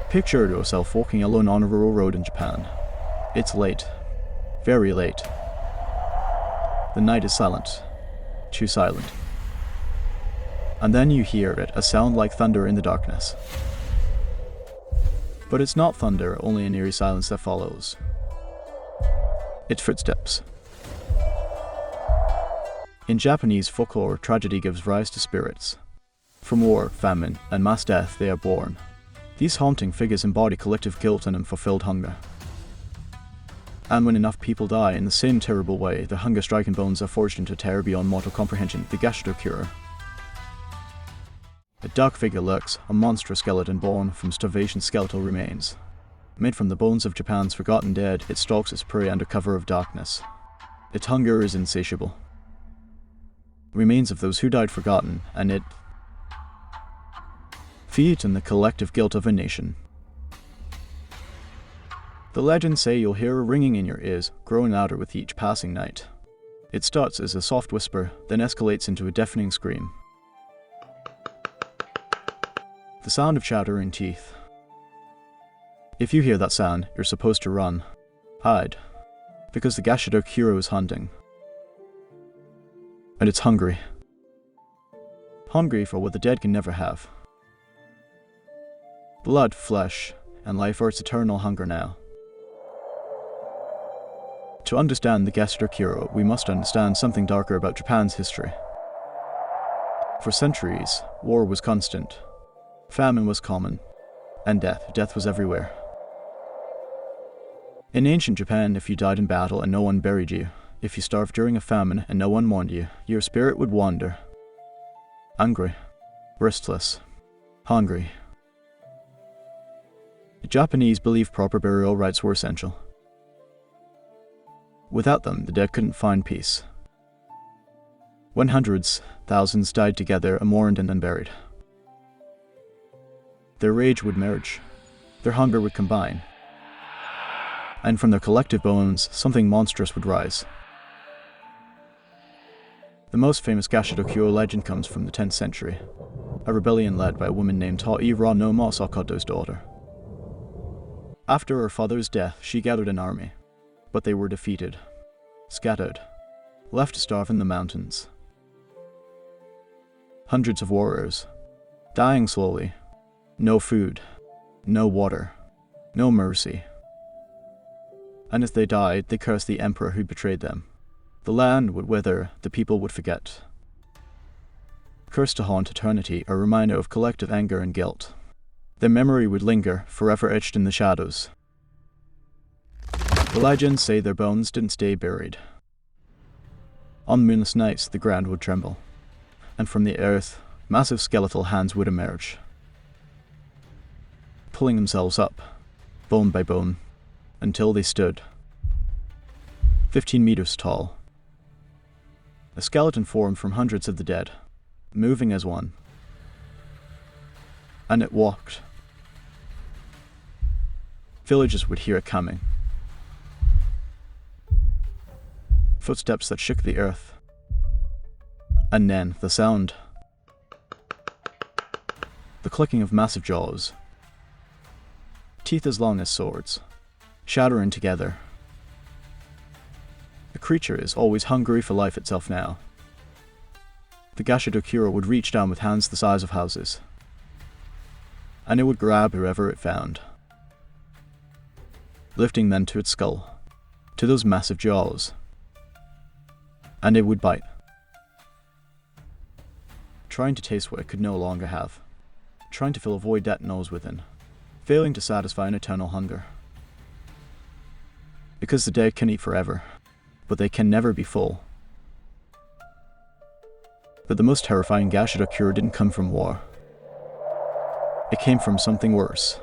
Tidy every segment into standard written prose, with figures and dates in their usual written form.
Picture yourself walking alone on a rural road in Japan. It's late. Very late. The night is silent. Too silent. And then you hear it, a sound like thunder in the darkness. But it's not thunder, only an eerie silence that follows. It's footsteps. In Japanese folklore, tragedy gives rise to spirits. From war, famine, and mass death they are born. These haunting figures embody collective guilt and unfulfilled hunger. And when enough people die in the same terrible way, the hunger-stricken bones are forged into terror beyond mortal comprehension, the Gashadokuro. A dark figure lurks, a monstrous skeleton born from starvation's skeletal remains. Made from the bones of Japan's forgotten dead, it stalks its prey under cover of darkness. Its hunger is insatiable. Remains of those who died forgotten, and it feeds on the collective guilt of a nation. The legends say you'll hear a ringing in your ears, growing louder with each passing night. It starts as a soft whisper, then escalates into a deafening scream. The sound of chattering teeth. If you hear that sound, you're supposed to run. Hide. Because the Gashadokuro is hunting. And it's hungry. Hungry for what the dead can never have. Blood, flesh, and life are its eternal hunger now. To understand the Gashadokuro, we must understand something darker about Japan's history. For centuries, war was constant. Famine was common. And death was everywhere. In ancient Japan, if you died in battle and no one buried you, if you starved during a famine and no one mourned you, your spirit would wander. Angry. Restless. Hungry. The Japanese believed proper burial rites were essential. Without them, the dead couldn't find peace. When hundreds, thousands died together, mourned and unburied. Their rage would merge. Their hunger would combine. And from their collective bones, something monstrous would rise. The most famous Gashadokuro legend comes from the 10th century, a rebellion led by a woman named Taira no Masakoto's daughter. After her father's death, she gathered an army, but they were defeated, scattered, left to starve in the mountains. Hundreds of warriors, dying slowly, no food, no water, no mercy. And as they died, they cursed the emperor who betrayed them. The land would wither, the people would forget. Cursed to haunt eternity, a reminder of collective anger and guilt. Their memory would linger, forever etched in the shadows. The legends say their bones didn't stay buried. On moonless nights, the ground would tremble, and from the earth, massive skeletal hands would emerge, pulling themselves up, bone by bone, until they stood 15 meters tall. A skeleton formed from hundreds of the dead, moving as one. And it walked. Villagers would hear it coming. Footsteps that shook the earth. And then the sound. The clicking of massive jaws. Teeth as long as swords, shattering together. The creature is always hungry for life itself now. The Gashadokuro would reach down with hands the size of houses, and it would grab whoever it found, lifting them to its skull, to those massive jaws, and it would bite, trying to taste what it could no longer have, trying to fill a void that knows within, failing to satisfy an eternal hunger. Because the dead can eat forever, but they can never be full. But the most terrifying Gashadokuro didn't come from war. It came from something worse.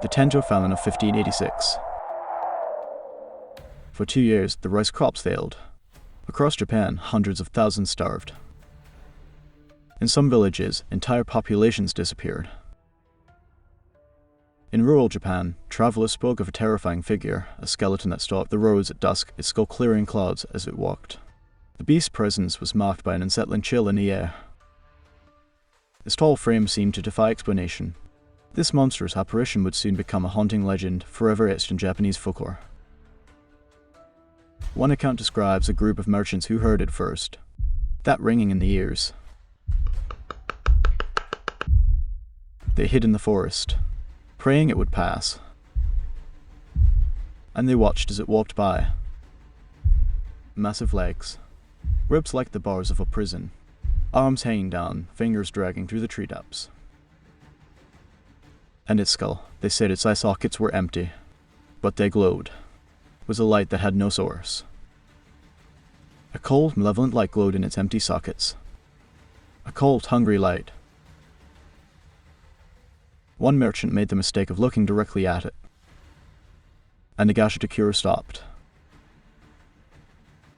The Tenshō famine of 1586. For 2 years, the rice crops failed. Across Japan, hundreds of thousands starved. In some villages, entire populations disappeared. In rural Japan, travelers spoke of a terrifying figure, a skeleton that stalked the roads at dusk, its skull clearing clouds as it walked. The beast's presence was marked by an unsettling chill in the air. Its tall frame seemed to defy explanation. This monstrous apparition would soon become a haunting legend, forever etched in Japanese folklore. One account describes a group of merchants who heard it first. That ringing in the ears. They hid in the forest, praying it would pass. And they watched as it walked by. Massive legs, ribs like the bars of a prison, arms hanging down, fingers dragging through the treetops. And its skull, they said its eye sockets were empty, but they glowed. It was a light that had no source. A cold, malevolent light glowed in its empty sockets. A cold, hungry light. One merchant made the mistake of looking directly at it, and the Gashadokuro stopped.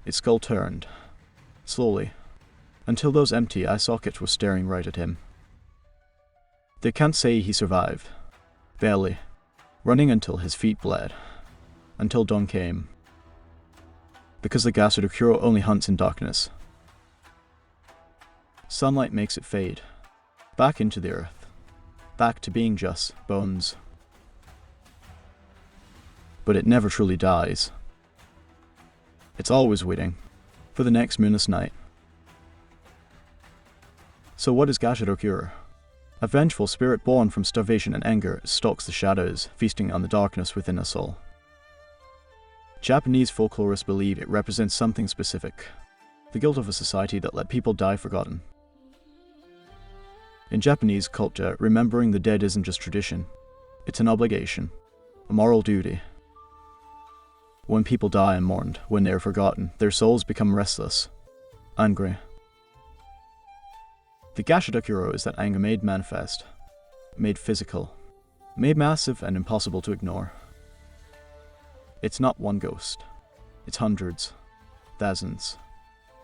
Its skull turned, slowly, until those empty eye sockets were staring right at him. They can't say he survived. Barely. Running until his feet bled. Until dawn came. Because the Gashadokuro only hunts in darkness. Sunlight makes it fade. Back into the earth. Back to being just bones. But it never truly dies. It's always waiting for the next moonless night. So what is Gashadokuro? A vengeful spirit born from starvation and anger stalks the shadows, feasting on the darkness within a soul. Japanese folklorists believe it represents something specific, the guilt of a society that let people die forgotten. In Japanese culture, remembering the dead isn't just tradition, it's an obligation, a moral duty. When people die unmourned, when they are forgotten, their souls become restless, angry. The Gashadokuro is that anger made manifest, made physical, made massive and impossible to ignore. It's not one ghost. It's hundreds, thousands.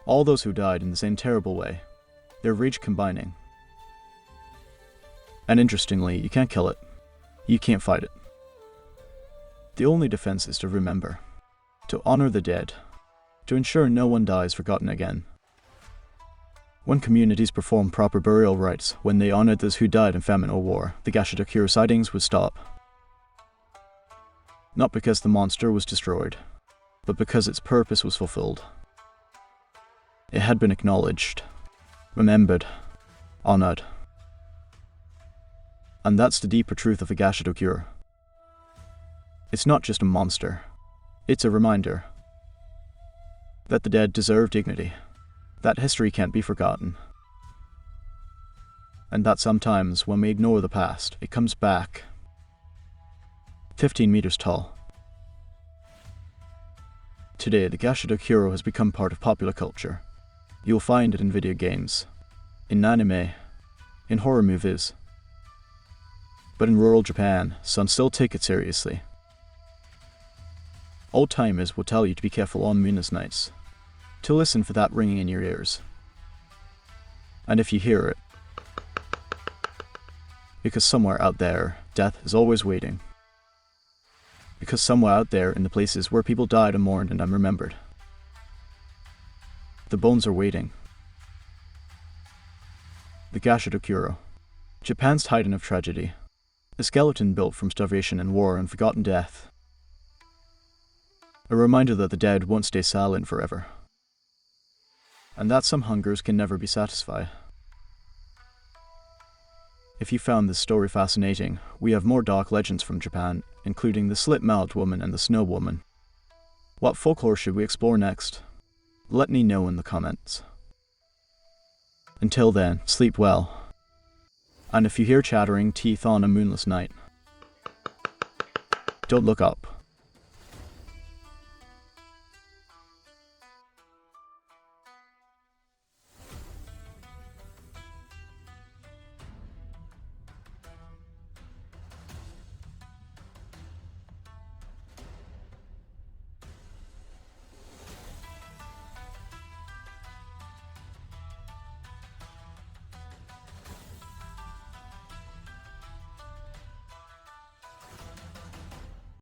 All those who died in the same terrible way, their rage combining. And interestingly, you can't kill it. You can't fight it. The only defense is to remember, to honor the dead, to ensure no one dies forgotten again. When communities performed proper burial rites, when they honored those who died in famine or war, the Gashadokuro sightings would stop. Not because the monster was destroyed, but because its purpose was fulfilled. It had been acknowledged, remembered, honored. And that's the deeper truth of a Gashadokuro. It's not just a monster, it's a reminder that the dead deserve dignity. That history can't be forgotten. And that sometimes, when we ignore the past, it comes back. 15 meters tall. Today, the Gashadokuro has become part of popular culture. You'll find it in video games, in anime, in horror movies. But in rural Japan, some still take it seriously. Old-timers will tell you to be careful on moonless nights, to listen for that ringing in your ears. And if you hear it, because somewhere out there, death is always waiting. Because somewhere out there in the places where people died and mourned and unremembered, the bones are waiting. The Gashadokuro, Japan's titan of tragedy, a skeleton built from starvation and war and forgotten death. A reminder that the dead won't stay silent forever. And that some hungers can never be satisfied. If you found this story fascinating, we have more dark legends from Japan, including the slit-mouthed woman and the snow woman. What folklore should we explore next? Let me know in the comments. Until then, sleep well. And if you hear chattering teeth on a moonless night, don't look up.